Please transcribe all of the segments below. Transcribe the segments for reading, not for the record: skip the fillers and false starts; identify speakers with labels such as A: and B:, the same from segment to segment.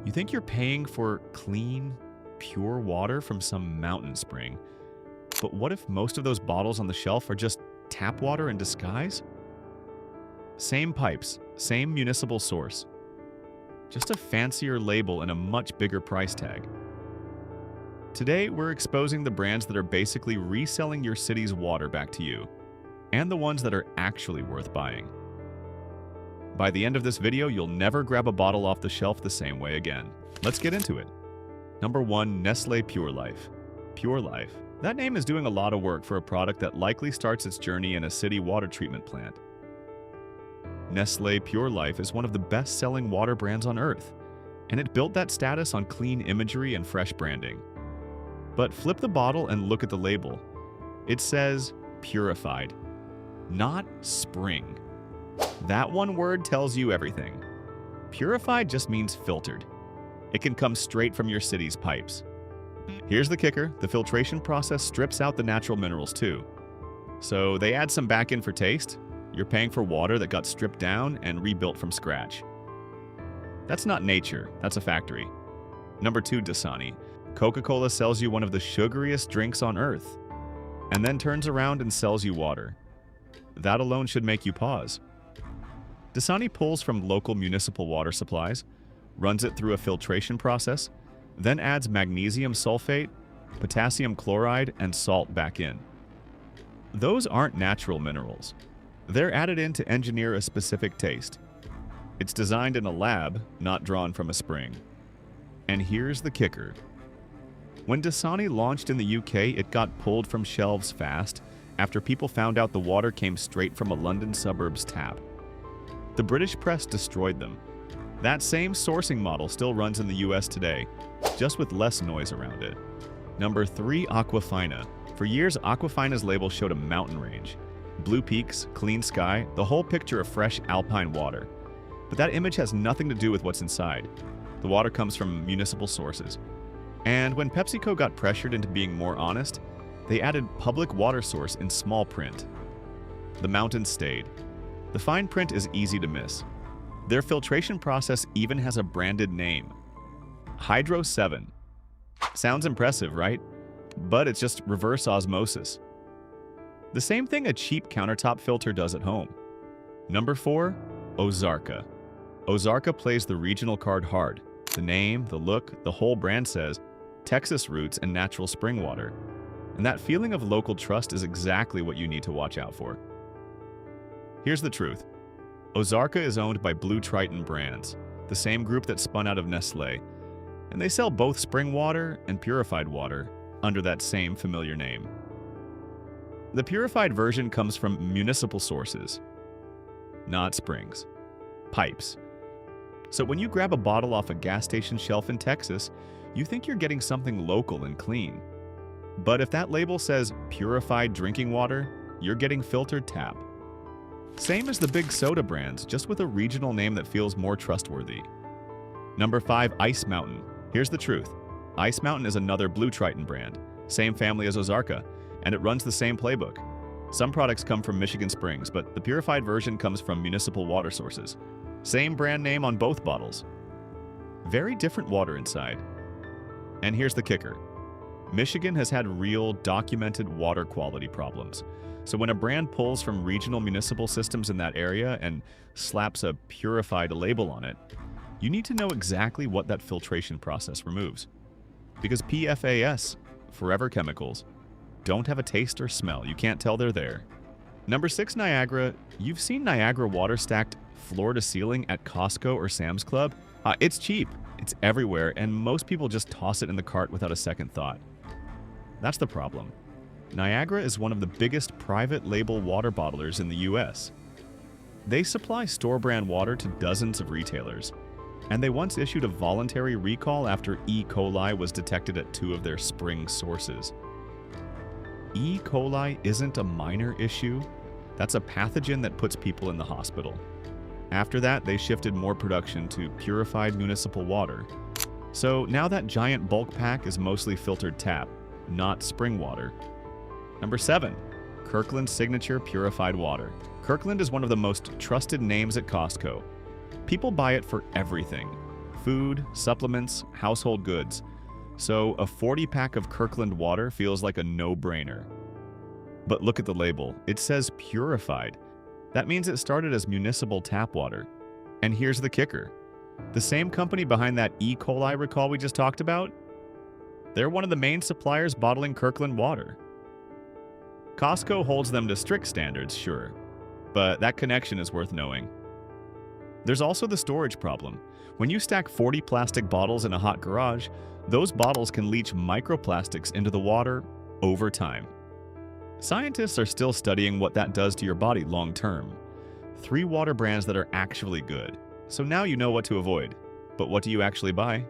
A: You think you're paying for clean, pure water from some mountain spring. But what if most of those bottles on the shelf are just tap water in disguise? Same pipes, same municipal source. Just a fancier label and a much bigger price tag. Today, we're exposing the brands that are basically reselling your city's water back to you, and the ones that are actually worth buying. By the end of this video, you'll never grab a bottle off the shelf the same way again. Let's get into it. Number 1. Nestle Pure Life. Pure Life. That name is doing a lot of work for a product that likely starts its journey in a city water treatment plant. Nestle Pure Life is one of the best-selling water brands on Earth, and it built that status on clean imagery and fresh branding. But flip the bottle and look at the label. It says purified, not spring. That one word tells you everything. Purified just means filtered. It can come straight from your city's pipes. Here's the kicker: the filtration process strips out the natural minerals too. So they add some back in for taste. You're paying for water that got stripped down and rebuilt from scratch. That's not nature, that's a factory. Number 2. Dasani. Coca-Cola sells you one of the sugariest drinks on Earth, and then turns around and sells you water. That alone should make you pause. Dasani pulls from local municipal water supplies, runs it through a filtration process, then adds magnesium sulfate, potassium chloride, and salt back in. Those aren't natural minerals. They're added in to engineer a specific taste. It's designed in a lab, not drawn from a spring. And here's the kicker. When Dasani launched in the UK, it got pulled from shelves fast after people found out the water came straight from a London suburb's tap. The British press destroyed them. That same sourcing model still runs in the US today, just with less noise around it. Number 3. Aquafina. For years, Aquafina's label showed a mountain range. Blue peaks, clean sky, the whole picture of fresh alpine water. But that image has nothing to do with what's inside. The water comes from municipal sources. And when PepsiCo got pressured into being more honest, they added public water source in small print. The mountains stayed. The fine print is easy to miss. Their filtration process even has a branded name. Hydro 7. Sounds impressive, right? But it's just reverse osmosis. The same thing a cheap countertop filter does at home. Number 4. Ozarka. Ozarka plays the regional card hard. The name, the look, the whole brand says Texas roots and natural spring water. And that feeling of local trust is exactly what you need to watch out for. Here's the truth. Ozarka is owned by Blue Triton Brands, the same group that spun out of Nestle, and they sell both spring water and purified water under that same familiar name. The purified version comes from municipal sources, not springs, pipes. So when you grab a bottle off a gas station shelf in Texas, you think you're getting something local and clean. But if that label says purified drinking water, you're getting filtered tap. Same as the big soda brands, just with a regional name that feels more trustworthy. Number 5. Ice Mountain. Here's the truth. Ice Mountain is another Blue Triton brand, same family as Ozarka, and it runs the same playbook. Some products come from Michigan Springs, but the purified version comes from municipal water sources. Same brand name on both bottles. Very different water inside. And here's the kicker. Michigan has had real, documented water quality problems. So when a brand pulls from regional municipal systems in that area and slaps a purified label on it, you need to know exactly what that filtration process removes. Because PFAS, forever chemicals, don't have a taste or smell. You can't tell they're there. Number 6. Niagara. You've seen Niagara water stacked floor to ceiling at Costco or Sam's Club? It's cheap, it's everywhere, and most people just toss it in the cart without a second thought. That's the problem. Niagara is one of the biggest private label water bottlers in the US. They supply store-brand water to dozens of retailers, and they once issued a voluntary recall after E. coli was detected at 2 of their spring sources. E. coli isn't a minor issue. That's a pathogen that puts people in the hospital. After that, they shifted more production to purified municipal water. So now that giant bulk pack is mostly filtered tap, not spring water. Number 7. Kirkland Signature Purified Water. Kirkland is one of the most trusted names at Costco. People buy it for everything. food, supplements, household goods. So a 40-pack of Kirkland water feels like a no-brainer. But look at the label. It says purified. That means it started as municipal tap water. And here's the kicker. The same company behind that E. coli recall we just talked about, they're one of the main suppliers bottling Kirkland water. Costco holds them to strict standards, sure, but that connection is worth knowing. There's also the storage problem. When you stack 40 plastic bottles in a hot garage, those bottles can leach microplastics into the water over time. Scientists are still studying what that does to your body long term. 3 water brands that are actually good. So now you know what to avoid. But what do you actually buy?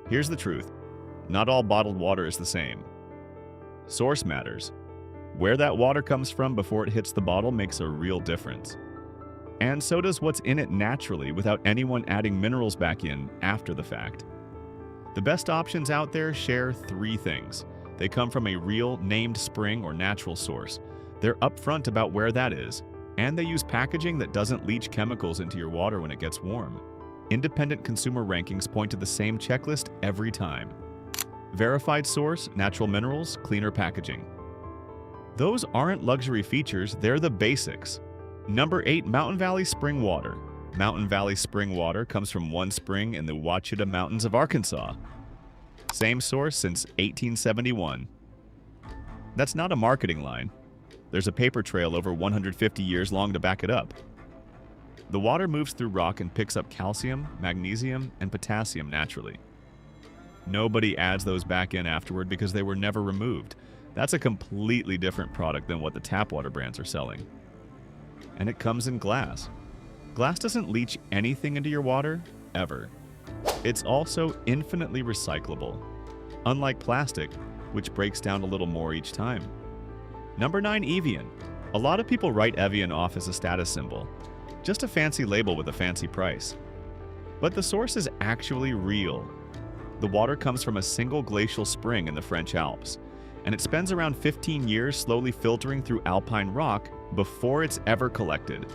A: Here's the truth. Not all bottled water is the same. Source matters. Where that water comes from before it hits the bottle makes a real difference. And so does what's in it naturally without anyone adding minerals back in after the fact. The best options out there share 3 things. They come from a real, named spring or natural source. They're upfront about where that is, and they use packaging that doesn't leach chemicals into your water when it gets warm. Independent consumer rankings point to the same checklist every time. Verified source, natural minerals, cleaner packaging. Those aren't luxury features, they're the basics. Number 8, Mountain Valley Spring Water. Mountain Valley Spring Water comes from one spring in the Ouachita Mountains of Arkansas. Same source since 1871. That's not a marketing line. There's a paper trail over 150 years long to back it up. The water moves through rock and picks up calcium, magnesium, and potassium naturally. Nobody adds those back in afterward because they were never removed. That's a completely different product than what the tap water brands are selling. And it comes in glass. Glass doesn't leach anything into your water, ever. It's also infinitely recyclable, unlike plastic, which breaks down a little more each time. Number 9, Evian. A lot of people write Evian off as a status symbol, just a fancy label with a fancy price. But the source is actually real. The water comes from a single glacial spring in the French Alps, and it spends around 15 years slowly filtering through alpine rock before it's ever collected.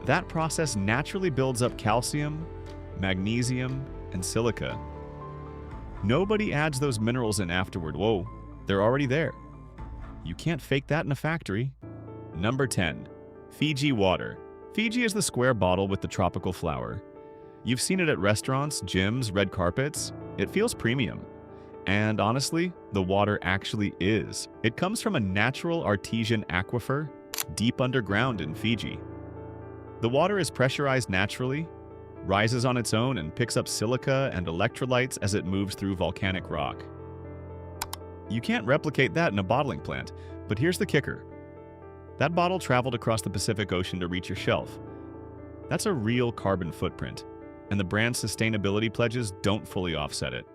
A: That process naturally builds up calcium, magnesium, and silica. Nobody adds those minerals in afterward. Whoa, they're already there. You can't fake that in a factory. Number 10, Fiji water. Fiji is the square bottle with the tropical flower. You've seen it at restaurants, gyms, red carpets. It feels premium. And honestly, the water actually is. It comes from a natural artesian aquifer deep underground in Fiji. The water is pressurized naturally, rises on its own, and picks up silica and electrolytes as it moves through volcanic rock. You can't replicate that in a bottling plant, but here's the kicker. That bottle traveled across the Pacific Ocean to reach your shelf. That's a real carbon footprint, and the brand's sustainability pledges don't fully offset it.